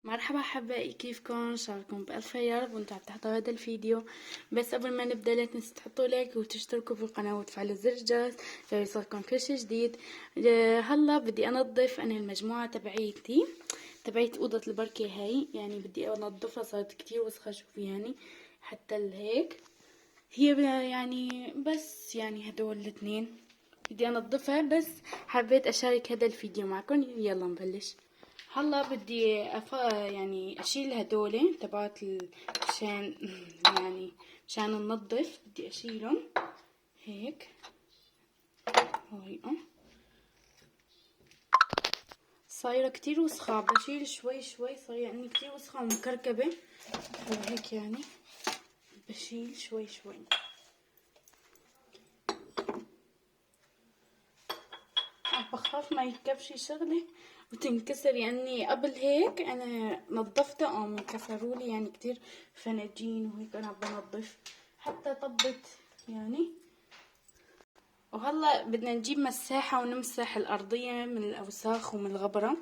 مرحبا احبائي، كيفكم؟ ان شاء الله تكونوا بالف خير يا رب وانتم عم تحضروا هذا الفيديو. بس قبل ما نبدا لا تنسوا تحطوا لايك وتشتركوا في القناه وتفعلوا زر الجرس ليوصلكم كل شيء جديد. هلا بدي انظف انا المجموعه تبعت اوضه البركه هاي، يعني بدي انظفها، صارت كتير وسخه. شوفي يعني حتى هيك هي يعني بس يعني هدول الاثنين بدي انظفها. بس حبيت اشارك هذا الفيديو معكم. يلا نبلش. هلا بدي يعني اشيل هدول تبعت مشان يعني مشان ننظف بدي اشيلهم هيك. هاي صايرة كتير وسخة، بشيل شوي شوي، صايرة يعني كتير وسخة ومكركبة وهيك، يعني بشيل شوي شوي. بخاف ما يركبش شغلة وتنكسر، يعني قبل هيك انا نظفتها قاموا كسرولي يعني كتير فناجين وهيك انا بنظف، حتى طبت يعني. وهلا بدنا نجيب مساحة ونمسح الأرضية من الأوساخ ومن الغبرة.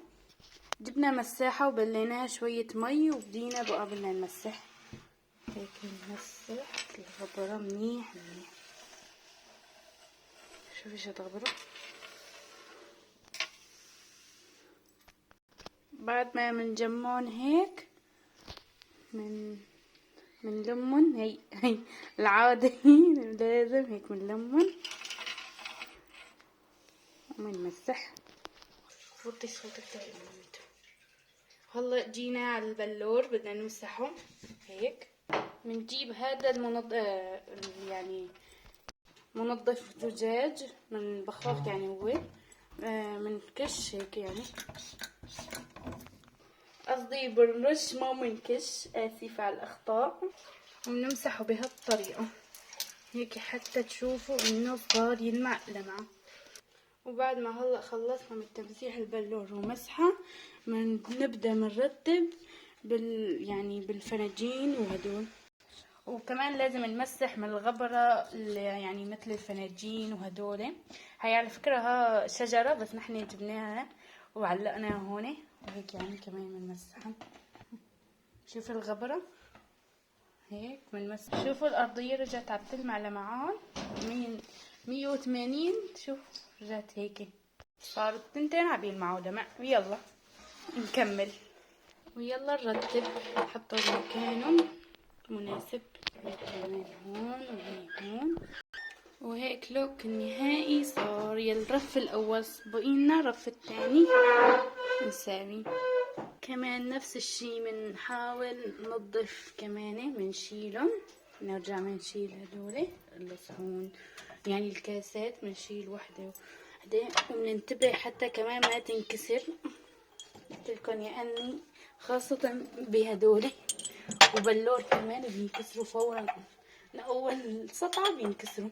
جبنا مساحة وبليناها شوية مي وبدينا بقى بدنا نمسح هيك، نمسح الغبرة منيح منيح. شوفي شو الغبرة. بعد ما منجمعن هيك من لمن هي العادة لازم هيك من لمن ومنمسح. وطي صوتك تاعي. هلا جينا على البلور بدنا نمسحه هيك. بنجيب هذا يعني منظف زجاج من بخاخ، يعني هو من كش هيك، يعني قصدي بنرش ما منكش، اسفة على الاخطاء. وبنمسحه بهالطريقة هيك حتى تشوفوا انه صار يلمع لمعة. وبعد ما هلا خلصنا من تمسيح البلور ومسحه، بنبدا بنرتب يعني بالفناجين وهدول. وكمان لازم نمسح من الغبرة يعني مثل الفناجين وهدول. هي على فكرة ها شجرة بس نحن جبناها وعلقناها هون وهيك، يعني كمان بنمسحها. شوفوا الغبرة هيك بنمسح. شوفوا الأرضية رجعت عم تلمع لمعان 180. شوف رجعت هيك، صارت تنتين عم يلمعوا لمع. يلا نكمل ويلا نرتب نحطهم مكانهم مناسب. كمان هون وهي هون، وهيك لوك النهائي صار. يا الرف الاول بقينا الرف الثاني نساوي كمان نفس الشي. بنحاول ننظف كمان، بنشيلهم، نرجع بنشيل هدول الصحون يعني الكاسات، بنشيل وحده وحده وبننتبه حتى كمان ما تنكسر. قلتلكن يعني خاصة بهدول وبلور كمان بينكسروا فورا، لأول سطعة بينكسروا.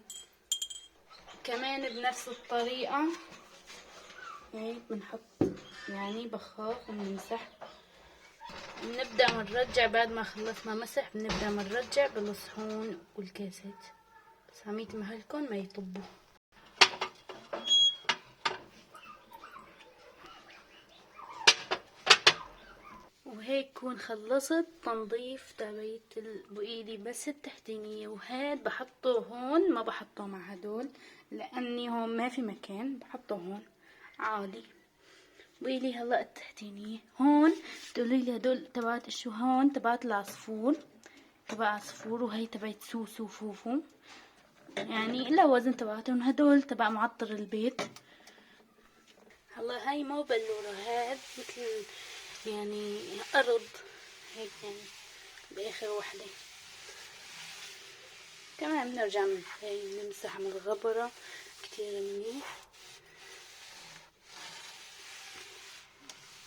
كمان بنفس الطريقة هيك بنحط يعني بخاخ وبنمسح. بنبدأ بنرجع بعد ما خلصنا مسح، بنبدأ بنرجع بالصحون والكاسات، بس عم يتمهلكن ما يطبوا. وهيك كون خلصت تنظيف تبعت بايدي بس التحتانية. وهاد بحطه هون، ما بحطه مع هدول لاني هون ما في مكان، بحطه هون عادي. بقيلي هلا التحتانية هون تقولي لي هدول تبعت شو؟ هون تبعت العصفور، تبع عصفور، وهي تبعت سوسو وفوفو، يعني لا وزن تبعتهم. هدول تبع معطر البيت. هلا هاي مو بلورة، هاد مثل يعني أرض هيك، يعني بآخر وحدة. كمان بنرجع من هاي نمسح من الغبرة كتير منيح.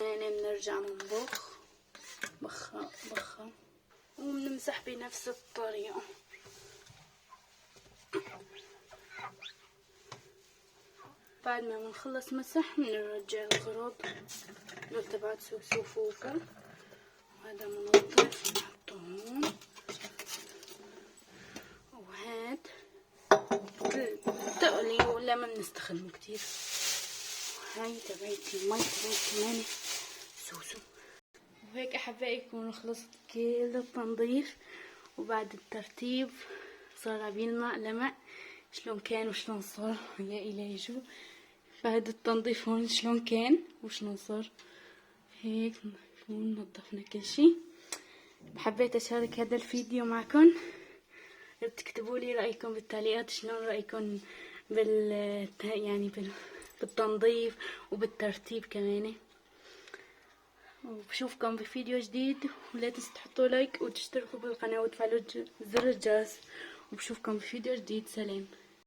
يعني بنرجع بنبخ بخة وبنمسح بنفس الطريقة. بعد ما بنخلص مسح بنرجع الغراض دول تبعت سوسو وفوفو. وهذا منظف نحطه هون. وهاد تقلي ولا ما بنستخدمه كتير. هاي تبعت المي تبعت كمان سوسو. وهيك أحبائي يكون خلصت كل التنظيف، وبعد الترتيب صار عبيلنا لمع شلون كان وشلون صار. يا إلهي شو بعد التنظيف هون شلون كان وشلون صار. هيك نكون نظفنا كل شي. حبيت أشارك هذا الفيديو معكم، تكتبوا لي رأيكم بالتعليقات شلون رأيكم بالتنظيف وبالترتيب كمان. وبشوفكم بفيديو جديد، ولا تنسوا تحطوا لايك وتشتركوا بالقناة وتفعلوا زر الجرس. وبشوفكم بفيديو جديد. سلام.